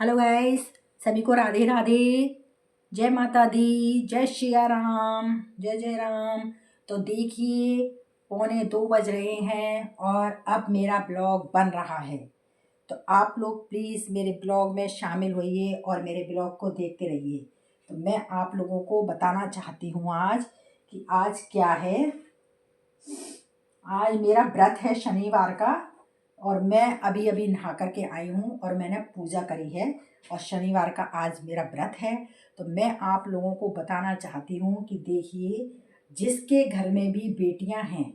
Hello guys, सभी को राधे राधे। जय माता दी, जय श्री राम, जय जय राम। तो देखिए, 1:45 बज रहे हैं और अब मेरा ब्लॉग बन रहा है। तो आप लोग प्लीज़ मेरे ब्लॉग में शामिल होइए और मेरे ब्लॉग को देखते रहिए। तो मैं आप लोगों को बताना चाहती हूँ आज कि आज क्या है। आज मेरा व्रत है शनिवार का और मैं अभी अभी नहा करके आई हूँ और मैंने पूजा करी है और शनिवार का आज मेरा व्रत है। तो मैं आप लोगों को बताना चाहती हूँ कि देखिए, जिसके घर में भी बेटियाँ हैं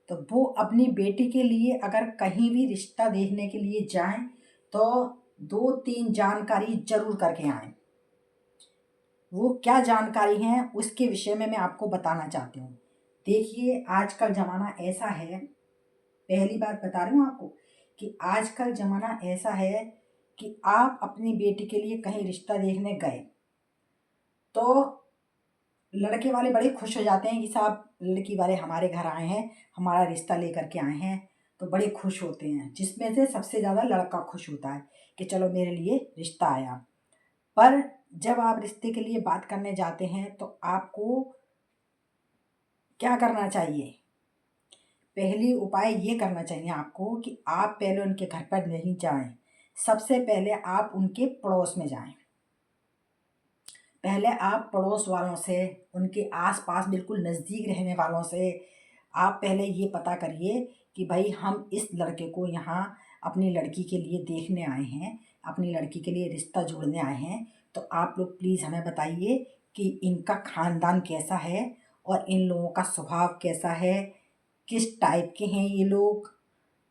तो वो अपनी बेटी के लिए अगर कहीं भी रिश्ता देखने के लिए जाएं तो 2-3 जानकारी जरूर करके आएं। वो क्या जानकारी है उसके विषय में मैं आपको बताना चाहती हूँ। देखिए, आजकल ज़माना ऐसा है, पहली बात बता रही हूँ आपको कि आजकल ज़माना ऐसा है कि आप अपनी बेटी के लिए कहीं रिश्ता देखने गए तो लड़के वाले बड़े खुश हो जाते हैं कि साहब लड़की वाले हमारे घर आए हैं, हमारा रिश्ता लेकर के आए हैं। तो बड़े खुश होते हैं, जिसमें से सबसे ज़्यादा लड़का खुश होता है कि चलो मेरे लिए रिश्ता आया। पर जब आप रिश्ते के लिए बात करने जाते हैं तो आपको क्या करना चाहिए? पहली उपाय ये करना चाहिए आपको कि आप पहले उनके घर पर नहीं जाएं। सबसे पहले आप उनके पड़ोस में जाएं। पहले आप पड़ोस वालों से, उनके आसपास बिल्कुल नज़दीक रहने वालों से आप पहले ये पता करिए कि भाई हम इस लड़के को यहाँ अपनी लड़की के लिए देखने आए हैं, अपनी लड़की के लिए रिश्ता जोड़ने आए हैं। तो आप लोग प्लीज़ हमें बताइए कि इनका ख़ानदान कैसा है और इन लोगों का स्वभाव कैसा है, किस टाइप के हैं ये लोग,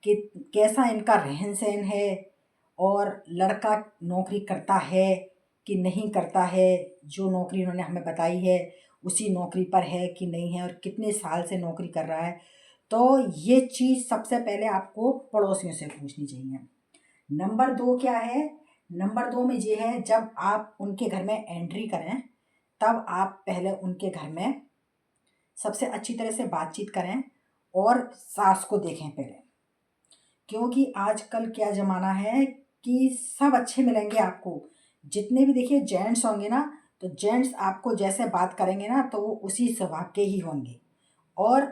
कि कैसा इनका रहन सहन है, और लड़का नौकरी करता है कि नहीं करता है, जो नौकरी उन्होंने हमें बताई है उसी नौकरी पर है कि नहीं है, और कितने साल से नौकरी कर रहा है। तो ये चीज़ सबसे पहले आपको पड़ोसियों से पूछनी चाहिए। नंबर 2 क्या है? नंबर 2 में ये है, जब आप उनके घर में एंट्री करें तब आप पहले उनके घर में सबसे अच्छी तरह से बातचीत करें और सास को देखें पहले, क्योंकि आजकल क्या ज़माना है कि सब अच्छे मिलेंगे आपको। जितने भी देखिए जेंट्स होंगे ना, तो जेंट्स आपको जैसे बात करेंगे ना तो वो उसी स्वभाव के ही होंगे और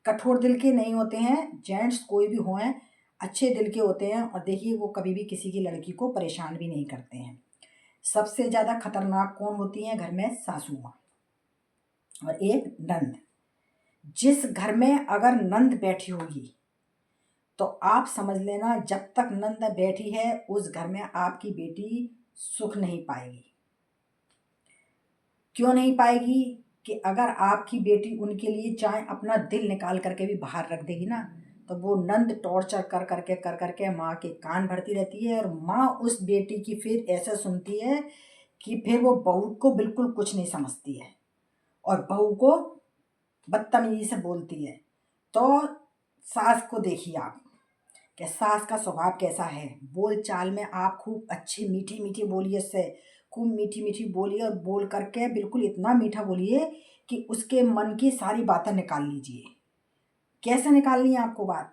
कठोर दिल के नहीं होते हैं। जेंट्स कोई भी हों, अच्छे दिल के होते हैं और देखिए वो कभी भी किसी की लड़की को परेशान भी नहीं करते हैं। सबसे ज़्यादा खतरनाक कौन होती हैं घर में? सासू माँ और एक नंद। जिस घर में अगर नंद बैठी होगी तो आप समझ लेना, जब तक नंद बैठी है उस घर में आपकी बेटी सुख नहीं पाएगी। क्यों नहीं पाएगी? कि अगर आपकी बेटी उनके लिए चाहे अपना दिल निकाल करके भी बाहर रख देगी ना, तो वो नंद टॉर्चर कर करके माँ के कान भरती रहती है और माँ उस बेटी की फिर ऐसा सुनती है कि फिर वो बहू को बिल्कुल कुछ नहीं समझती है और बहू को बदतमीजी से बोलती है। तो सास को देखिए आप कि सास का स्वभाव कैसा है। बोल चाल में आप खूब अच्छी मीठी मीठी बोलिए उससे, खूब मीठी मीठी बोलिए और बोल करके बिल्कुल इतना मीठा बोलिए कि उसके मन की सारी बातें निकाल लीजिए। कैसे निकालनी है आपको बात?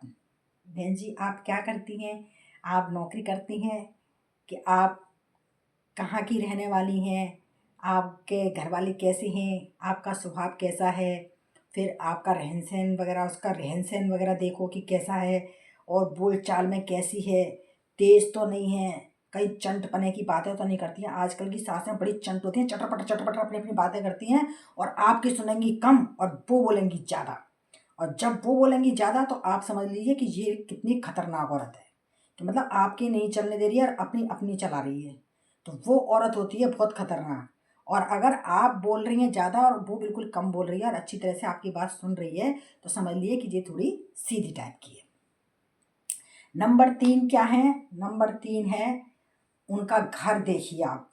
बहन जी, आप क्या करती हैं? आप नौकरी करती हैं कि आप कहाँ की रहने वाली हैं? आपके घर वाले कैसे हैं? आपका स्वभाव कैसा है? फिर आपका रहन सहन वगैरह, उसका रहन सहन वगैरह देखो कि कैसा है और बोल चाल में कैसी है, तेज़ तो नहीं है, कहीं चंटपने की बातें तो नहीं करती हैं। आजकल की सासें बड़ी चंट होती हैं, चटर पटर अपनी अपनी बातें करती हैं और आपकी सुनेंगी कम और वो बोलेंगी ज़्यादा। और जब वो बोलेंगी ज़्यादा तो आप समझ लीजिए कि ये कितनी खतरनाक औरत है, कि मतलब आपकी नहीं चलने दे रही है और अपनी अपनी चला रही है। तो वो औरत होती है बहुत खतरनाक। और अगर आप बोल रही हैं ज़्यादा और वो बिल्कुल कम बोल रही है और अच्छी तरह से आपकी बात सुन रही है, तो समझ लिए कि ये थोड़ी सीधी टाइप की है। नंबर 3 क्या है? नंबर 3 है, उनका घर देखिए आप।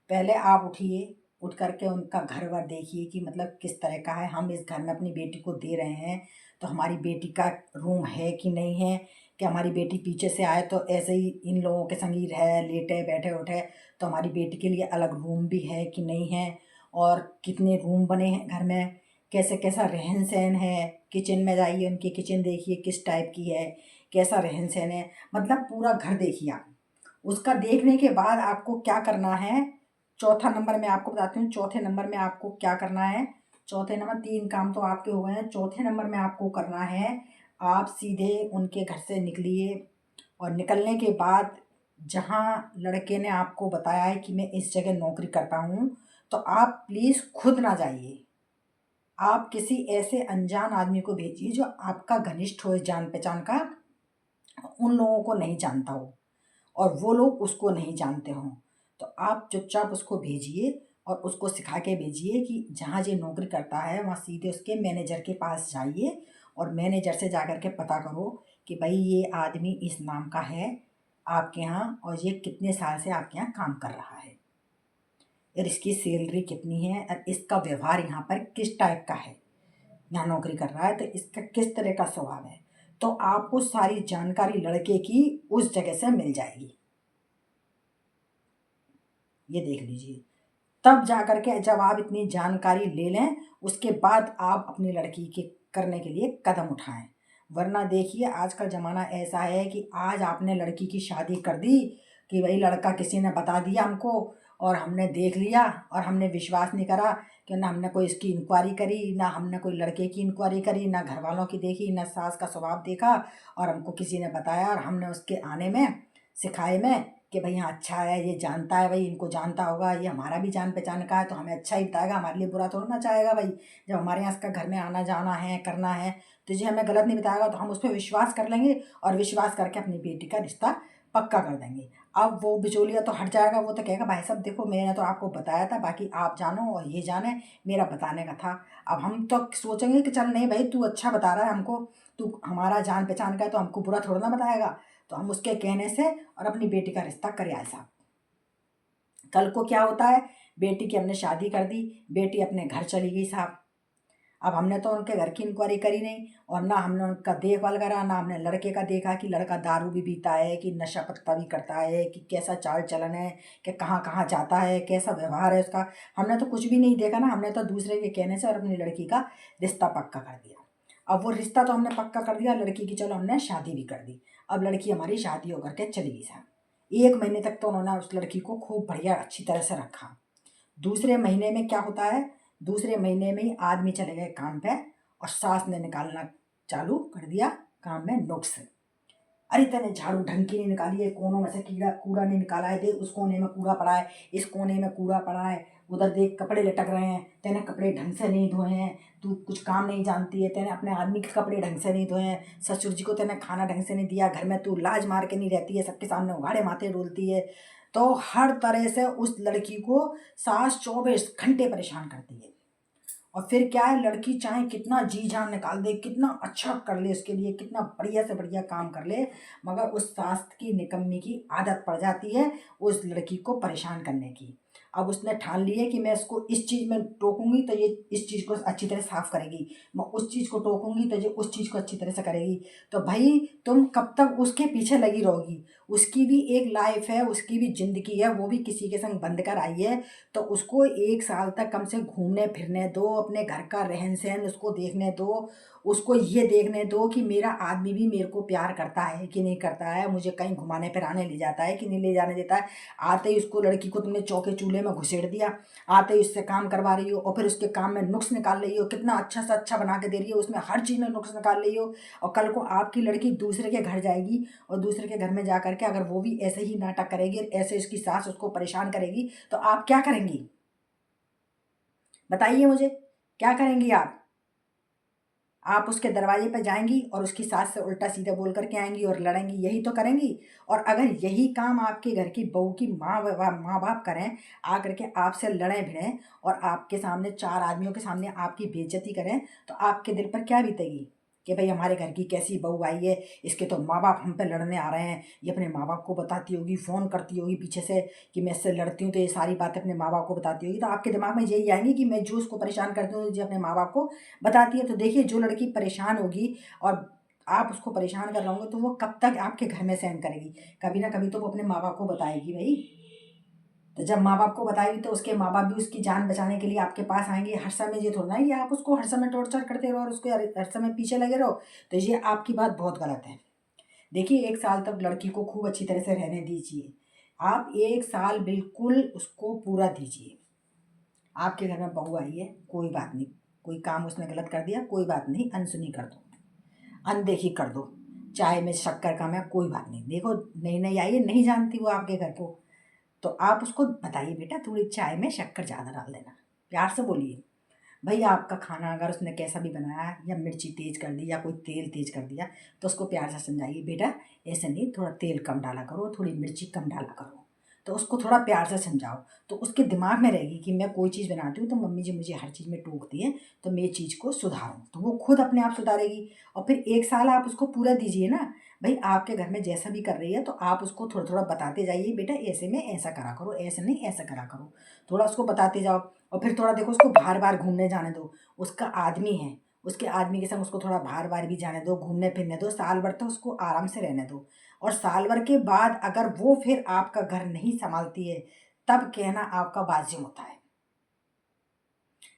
पहले आप उठिए, उठ करके उनका घर वर देखिए कि मतलब किस तरह का है। हम इस घर में अपनी बेटी को दे रहे हैं तो हमारी बेटी का रूम है कि नहीं है, कि हमारी बेटी पीछे से आए तो ऐसे ही इन लोगों के संग ही रहे, लेटे बैठे उठे, तो हमारी बेटी के लिए अलग रूम भी है कि नहीं है, और कितने रूम बने हैं घर में, कैसे कैसा रहन सहन है। किचन में जाइए, उनकी किचन देखिए किस टाइप की है, कैसा रहन सहन है, मतलब पूरा घर देखिए आप। उसका देखने के बाद आपको क्या करना है, चौथा नंबर में आपको बताती हूँ, चौथे नंबर में आपको क्या करना है। चौथे नंबर, 3 काम तो आपके हो गए हैं, चौथे नंबर में आपको करना है, आप सीधे उनके घर से निकलिए और निकलने के बाद जहाँ लड़के ने आपको बताया है कि मैं इस जगह नौकरी करता हूँ, तो आप प्लीज़ खुद ना जाइए। आप किसी ऐसे अनजान आदमी को भेजिए जो आपका घनिष्ठ हो, जान पहचान का, उन लोगों को नहीं जानता हो और वो लोग उसको नहीं जानते हों। तो आप चुपचाप उसको भेजिए और उसको सिखा के भेजिए कि जहाँ ये नौकरी करता है वहाँ सीधे उसके मैनेजर के पास जाइए और मैनेजर से जा कर के पता करो कि भाई ये आदमी इस नाम का है आपके यहाँ और ये कितने साल से आपके यहाँ काम कर रहा है और इसकी सैलरी कितनी है और इसका व्यवहार यहाँ पर किस टाइप का है, यहाँ नौकरी कर रहा है तो इसका किस तरह का स्वभाव है। तो आपको सारी जानकारी लड़के की उस जगह से मिल जाएगी, ये देख लीजिए। तब जा कर के जब आप इतनी जानकारी ले लें उसके बाद आप अपनी लड़की के करने के लिए कदम उठाएं। वरना देखिए आज का ज़माना ऐसा है कि आज आपने लड़की की शादी कर दी कि भाई लड़का किसी ने बता दिया हमको और हमने देख लिया और हमने विश्वास नहीं करा कि ना हमने कोई इसकी इंक्वायरी करी, ना हमने कोई लड़के की इंक्वायरी करी, ना घर वालों की देखी, ना सास का स्वभाव देखा और हमको किसी ने बताया और हमने उसके आने में सिखाए में कि भाई हाँ अच्छा है, ये जानता है, भाई इनको जानता होगा, ये हमारा भी जान पहचान का है तो हमें अच्छा ही बताएगा, हमारे लिए बुरा थोड़ा ना चाहेगा। भाई जब हमारे यहाँ इसका घर में आना जाना है करना है तो ये हमें गलत नहीं बताएगा तो हम उस पर विश्वास कर लेंगे और विश्वास करके अपनी बेटी का रिश्ता पक्का कर देंगे। अब वो बिचौलिया तो हट जाएगा, वो तो कहेगा भाई साहब देखो मैंने तो आपको बताया था, बाकी आप जानो और ये जाने, मेरा बताने का था। अब हम तो सोचेंगे कि चल नहीं भाई तू अच्छा बता रहा है हमको, तू हमारा जान पहचान का है तो हमको बुरा थोड़ा ना बताएगा, तो हम उसके कहने से और अपनी बेटी का रिश्ता करे आए साहब। कल को क्या होता है, बेटी की हमने शादी कर दी, बेटी अपने घर चली गई साहब। अब हमने तो उनके घर की इंक्वायरी करी नहीं और ना हमने उनका देखभाल करा, ना हमने लड़के का देखा कि लड़का दारू भी पीता है कि नशा पत्ता भी करता है कि कैसा चाल चलन है कि कहाँ कहाँ जाता है, कैसा व्यवहार है उसका, हमने तो कुछ भी नहीं देखा ना। हमने तो दूसरे के कहने से और अपनी लड़की का रिश्ता पक्का कर दिया। अब वो रिश्ता तो हमने पक्का कर दिया, लड़की की चलो हमने शादी भी कर दी। अब लड़की हमारी शादी होकर के चली गई साहब। 1 महीने तक तो उन्होंने उस लड़की को खूब बढ़िया अच्छी तरह से रखा। दूसरे महीने में क्या होता है, दूसरे महीने में ही आदमी चले गए काम पे और सास ने निकालना चालू कर दिया काम में नुक्स। अरे तने झाड़ू ढंग की नहीं निकाली है, कोनों में से कीड़ा कूड़ा नहीं निकाला है, देख उस कोने में कूड़ा पड़ा है, इस कोने में कूड़ा पड़ा है, उधर देख कपड़े लटक रहे हैं, तेने कपड़े ढंग से नहीं धोए हैं, तू कुछ काम नहीं जानती है, तेने अपने आदमी के कपड़े ढंग से नहीं धोए हैं, ससुर जी को तेने खाना ढंग से नहीं दिया, घर में तू लाज मार के नहीं रहती है, सबके सामने उघाड़े माथे डोलती है। तो हर तरह से उस लड़की को सास 24 घंटे परेशान करती है। और फिर क्या है, लड़की चाहे कितना जी जान निकाल दे, कितना अच्छा कर ले उसके लिए, कितना बढ़िया से बढ़िया काम कर ले, मगर उस सास की निकम्मी की आदत पड़ जाती है उस लड़की को परेशान करने की। अब उसने ठान ली है कि मैं इसको इस चीज़ में टोकूंगी तो ये इस चीज़ को अच्छी तरह साफ करेगी, मैं उस चीज़ को टोकूंगी तो ये उस चीज़ को अच्छी तरह से करेगी। तो भाई तुम कब तक उसके पीछे लगी रहोगी, उसकी भी एक लाइफ है, उसकी भी ज़िंदगी है, वो भी किसी के संग बंद कर आई है। तो उसको 1 साल तक कम से घूमने फिरने दो, अपने घर का रहन सहन उसको देखने दो, उसको ये देखने दो कि मेरा आदमी भी मेरे को प्यार करता है कि नहीं करता है, मुझे कहीं घुमाने फिराने ले जाता है कि नहीं ले जाने देता है। आते ही उसको लड़की को तुमने चौके चूल्हे में घुसेड़ दिया, आते ही उससे काम करवा रही हो और फिर उसके काम में नुक्स निकाल रही हो, कितना अच्छा से अच्छा बना के दे रही हो, उसमें हर चीज़ में नुक्स निकाल रही हो। और कल को आपकी लड़की दूसरे के घर जाएगी और दूसरे के घर में जा करके अगर वो भी ऐसे ही नाटक करेगी, ऐसे उसकी सास उसको परेशान करेगी, तो आप क्या करेंगी बताइए मुझे, क्या करेंगी आप? आप उसके दरवाजे पर जाएंगी और उसकी सास से उल्टा सीधा बोल करके आएंगी और लड़ेंगी, यही तो करेंगी। और अगर यही काम आपके घर की बहू की माँ बाप करें, आकर के आपसे लड़ें भिड़ें और आपके सामने 4 आदमियों के सामने आपकी बेइज्जती करें, तो आपके दिल पर क्या बीतेगी कि भाई हमारे घर की कैसी बहू आई है, इसके तो माँ बाप हम पे लड़ने आ रहे हैं, ये अपने माँ बाप को बताती होगी, फ़ोन करती होगी पीछे से कि मैं इससे लड़ती हूँ, तो ये सारी बातें अपने माँ बाप को बताती होगी। तो आपके दिमाग में यही आएंगी कि मैं जो उसको परेशान करती हूँ जो अपने माँ बाप को बताती है। तो देखिए जो लड़की परेशान होगी और आप उसको परेशान कर रहे होंगे तो वो कब तक आपके घर में सहन करेगी, कभी ना कभी तो वो अपने माँ बाप को बताएगी भाई। तो जब माँ बाप को बताएगी तो उसके माँ बाप भी उसकी जान बचाने के लिए आपके पास आएंगे। हर समय ये थोड़ा ना कि आप उसको हर समय टॉर्चर करते रहो और उसको हर समय पीछे लगे रहो। तो ये आपकी बात बहुत गलत है। देखिए 1 साल तक लड़की को खूब अच्छी तरह से रहने दीजिए, आप 1 साल बिल्कुल उसको पूरा दीजिए। आपके घर में बहू आई है, कोई बात नहीं, कोई काम उसने गलत कर दिया, कोई बात नहीं, अनसुनी कर दो, अनदेखी कर दो। चाय में शक्कर कम है, कोई बात नहीं, देखो नई नई आई है, नहीं जानती वो आपके घर को, तो आप उसको बताइए बेटा थोड़ी चाय में शक्कर ज़्यादा डाल देना, प्यार से बोलिए। भाई आपका खाना अगर उसने कैसा भी बनाया या मिर्ची तेज़ कर दी या कोई तेल तेज़ कर दिया, तो उसको प्यार से समझाइए, बेटा ऐसे नहीं, थोड़ा तेल कम डाला करो, थोड़ी मिर्ची कम डाला करो। तो उसको थोड़ा प्यार से समझाओ, तो उसके दिमाग में रहेगी कि मैं कोई चीज़ बनाती हूँ तो मम्मी जी मुझे हर चीज़ में टोकती है, तो मैं चीज़ को सुधारूँ, तो वो खुद अपने आप सुधारेगी। और फिर 1 साल आप उसको पूरा दीजिए ना। भाई आपके घर में जैसा भी कर रही है तो आप उसको थोड़ा थोड़ा बताते जाइए, बेटा ऐसे में ऐसा करा करो, ऐसे नहीं ऐसा करा करो, थोड़ा उसको बताते जाओ। और फिर थोड़ा देखो उसको बाहर बाहर घूमने जाने दो, उसका आदमी है, उसके आदमी के संग उसको थोड़ा बाहर बाहर भी जाने दो, घूमने फिरने दो, साल भर तो उसको आराम से रहने दो। और साल भर के बाद अगर वो फिर आपका घर नहीं संभालती है, तब कहना आपका वाजिब होता है।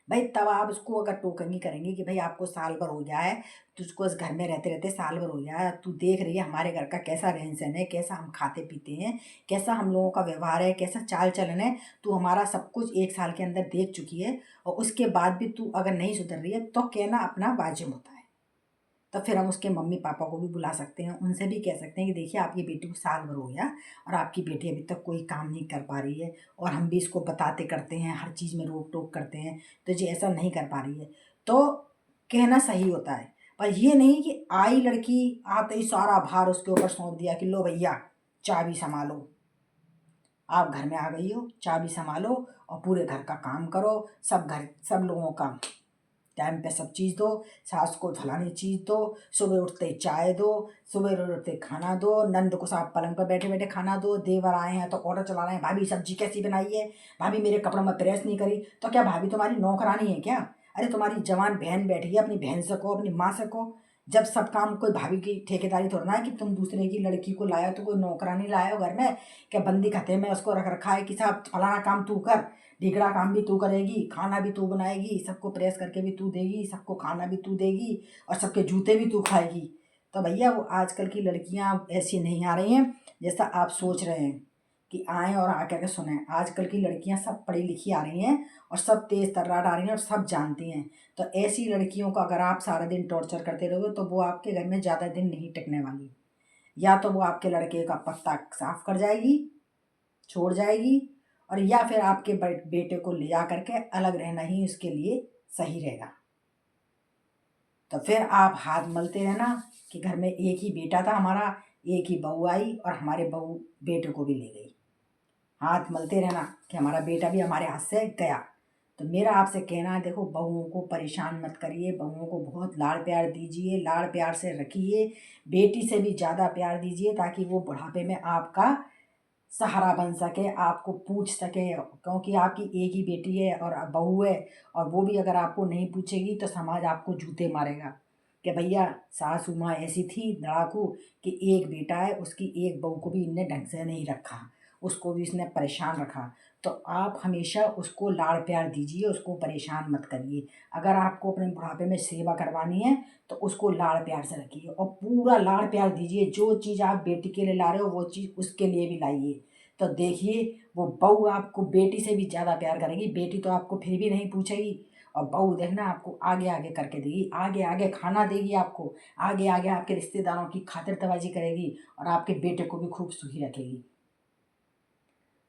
भाई तब आप उसको अगर टोकनी करेंगे कि भाई आपको साल भर हो गया है, तुझको इस घर में रहते रहते साल भर हो गया है, तू देख रही है हमारे घर का कैसा रहन सहन है, कैसा हम खाते पीते हैं, कैसा हम लोगों का व्यवहार है, कैसा चाल चलन है, तू हमारा सब कुछ 1 साल के अंदर देख चुकी है, और उसके बाद भी तू अगर नहीं सुधर रही है, तो कहना अपना वाजिब होता है। तब फिर हम उसके मम्मी पापा को भी बुला सकते हैं, उनसे भी कह सकते हैं कि देखिए आपकी बेटी को साल भर हो गया और आपकी बेटी अभी तक कोई काम नहीं कर पा रही है, और हम भी इसको बताते करते हैं, हर चीज़ में रोक टोक करते हैं, तो जी ऐसा नहीं कर पा रही है, तो कहना सही होता है। पर ये नहीं कि आई लड़की आते ही सारा भार उसके ऊपर सौंप दिया कि लो भैया चाबी संभालो, आप घर में आ गई हो, चाबी संभालो और पूरे घर का काम करो, सब लोगों का टाइम पे सब चीज़ दो, सास को फलानी चीज़ दो, सुबह उठते चाय दो, सुबह उठते खाना दो, नंद को साहब पलंग पर बैठे बैठे खाना दो, देवर आए हैं तो ऑर्डर चला रहे हैं, भाभी सब्जी कैसी बनाई है, भाभी मेरे कपड़ों में प्रेस नहीं करी, तो क्या भाभी तुम्हारी नौकरानी है क्या? अरे तुम्हारी जवान बहन बैठी है, अपनी बहन से कहो, अपनी माँ से कहो। जब सब काम कोई भाभी की ठेकेदारी थोड़ा ना है कि तुम दूसरे की लड़की को लाया तो कोई नौकरानी लाया हो घर में, क्या बंदी खते में उसको रख रखा है कि साहब फलाना काम तू कर, ढिगड़ा काम भी तू करेगी, खाना भी तू बनाएगी, सबको प्रेस करके भी तू देगी, सबको खाना भी तू देगी, और सबके जूते भी तू खाएगी। तो भैया वो आजकल की लड़कियां ऐसी नहीं आ रही हैं जैसा आप सोच रहे हैं कि आएँ और आकर के सुने। आजकल की लड़कियां सब पढ़ी लिखी आ रही हैं और सब तेज़ तर्राट आ रही हैं और सब जानती हैं। तो ऐसी लड़कियों को अगर आप सारा दिन टॉर्चर करते रहोगे तो वो आपके घर में ज़्यादा दिन नहीं टिकने वाली। या तो वो आपके लड़के का पत्ता साफ कर जाएगी, छोड़ जाएगी, और या फिर आपके बेटे को ले जा करके अलग रहना ही उसके लिए सही रहेगा। तो फिर आप हाथ मलते रहना कि घर में एक ही बेटा था हमारा, एक ही बहू आई और हमारे बहू बेटे को भी ले गई। हाथ मलते रहना कि हमारा बेटा भी हमारे हाथ से गया। तो मेरा आपसे कहना है, देखो बहुओं को परेशान मत करिए, बहुओं को बहुत लाड़ प्यार दीजिए, लाड़ प्यार से रखिए, बेटी से भी ज़्यादा प्यार दीजिए ताकि वो बुढ़ापे में आपका सहारा बन सके, आपको पूछ सके, क्योंकि आपकी एक ही बेटी है और बहू है, और वो भी अगर आपको नहीं पूछेगी तो समाज आपको जूते मारेगा कि भैया सासू माँ ऐसी थी लड़ाकू कि एक बेटा है, उसकी एक बहू को भी इनने ढंग से नहीं रखा, उसको भी इसने परेशान रखा। तो आप हमेशा उसको लाड़ प्यार दीजिए, उसको परेशान मत करिए। अगर आपको अपने बुढ़ापे में सेवा करवानी है तो उसको लाड़ प्यार से रखिए और पूरा लाड़ प्यार दीजिए। जो चीज़ आप बेटी के लिए ला रहे हो वो चीज़ उसके लिए भी लाइए। तो देखिए वो बहू आपको बेटी से भी ज़्यादा प्यार करेगी, बेटी तो आपको फिर भी नहीं पूछेगी, और बहू देखना आपको आगे आगे करके देगी, आगे आगे खाना देगी आपको, आगे आगे आपके रिश्तेदारों की खातिरतवाजी करेगी और आपके बेटे को भी खूब सुखी रखेगी।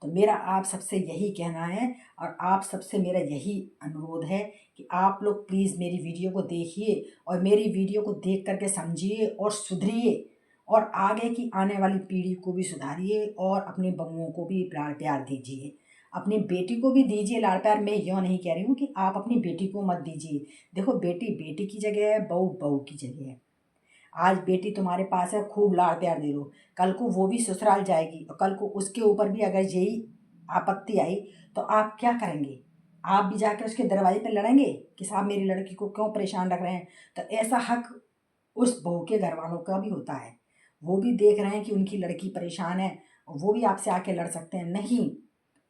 तो मेरा आप सबसे यही कहना है और आप सबसे मेरा यही अनुरोध है कि आप लोग प्लीज़ मेरी वीडियो को देखिए और मेरी वीडियो को देख करके समझिए और सुधरिए, और आगे की आने वाली पीढ़ी को भी सुधारिए और अपनी बहुओं को भी लाड़ प्यार दीजिए। अपनी बेटी को भी दीजिए लाड़ प्यार। मैं यूँ नहीं कह रही हूँ कि आप अपनी बेटी को मत दीजिए। देखो बेटी बेटी की जगह है, बहू बहू की जगह है। आज बेटी तुम्हारे पास है, खूब लाड़ प्यार दे दो, कल को वो भी ससुराल जाएगी और कल को उसके ऊपर भी अगर यही आपत्ति आई तो आप क्या करेंगे? आप भी जाकर उसके दरवाजे पे लड़ेंगे कि साहब मेरी लड़की को क्यों परेशान रख रहे हैं? तो ऐसा हक उस बहू के घर वालों का भी होता है। वो भी देख रहे हैं कि उनकी लड़की परेशान है और वो भी आपसे आके लड़ सकते हैं। नहीं,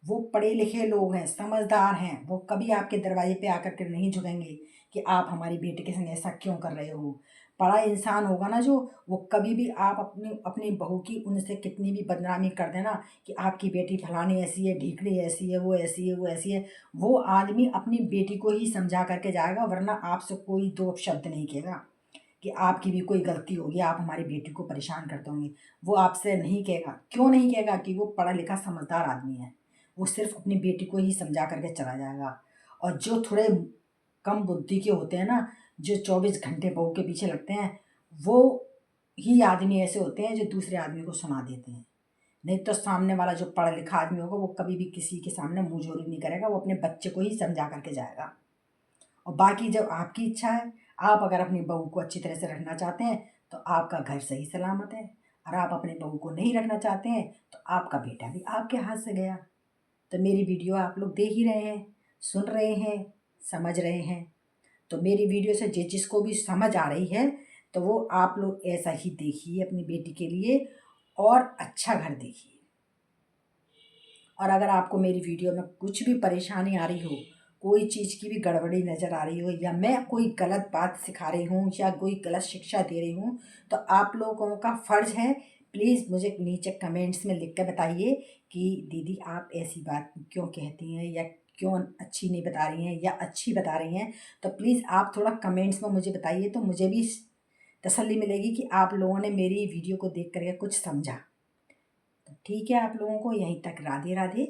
वो पढ़े लिखे लोग हैं, समझदार हैं, वो कभी आपके दरवाजे पे आकर के नहीं झुकेंगे कि आप हमारी बेटी के संग ऐसा क्यों कर रहे हो। पढ़ा इंसान होगा ना जो, वो कभी भी आप अपनी अपनी बहू की उनसे कितनी भी बदनामी कर देना कि आपकी बेटी फलानी ऐसी है, ढीकड़ी ऐसी है, वो ऐसी है, वो ऐसी है, वो आदमी अपनी बेटी को ही समझा करके जाएगा, वरना आपसे कोई दो शब्द नहीं कहेगा कि आपकी भी कोई गलती होगी, आप हमारी बेटी को परेशान करते होंगे। वो आपसे नहीं कहेगा। क्यों नहीं कहेगा? कि वो पढ़ा लिखा समझदार आदमी है। वो सिर्फ अपनी बेटी को ही समझा करके चला जाएगा। और जो थोड़े कम बुद्धि के होते हैं ना, जो 24 घंटे बहू के पीछे लगते हैं, वो ही आदमी ऐसे होते हैं जो दूसरे आदमी को सुना देते हैं। नहीं तो सामने वाला जो पढ़ा लिखा आदमी होगा वो कभी भी किसी के सामने मुंह जोरी नहीं करेगा, वो अपने बच्चे को ही समझा करके जाएगा। और बाकी जब आपकी इच्छा है, आप अगर अपनी बहू को अच्छी तरह से रखना चाहते हैं तो आपका घर सही सलामत है, और आप अपनी बहू को नहीं रखना चाहते हैं तो आपका बेटा भी आपके हाथ से गया। तो मेरी वीडियो आप लोग देख ही रहे हैं, सुन रहे हैं, समझ रहे हैं। तो मेरी वीडियो से जिसको भी समझ आ रही है तो वो आप लोग ऐसा ही देखिए अपनी बेटी के लिए, और अच्छा घर देखिए। और अगर आपको मेरी वीडियो में कुछ भी परेशानी आ रही हो, कोई चीज़ की भी गड़बड़ी नज़र आ रही हो, या मैं कोई गलत बात सिखा रही हूँ या कोई गलत शिक्षा दे रही हूँ, तो आप लोगों का फ़र्ज़ है, प्लीज़ मुझे नीचे कमेंट्स में लिख कर बताइए कि दीदी आप ऐसी बात क्यों कहती हैं, या क्यों अच्छी नहीं बता रही हैं या अच्छी बता रही हैं। तो प्लीज़ आप थोड़ा कमेंट्स में मुझे बताइए, तो मुझे भी तसल्ली मिलेगी कि आप लोगों ने मेरी वीडियो को देख करके कुछ समझा। तो ठीक है, आप लोगों को यहीं तक राधे राधे।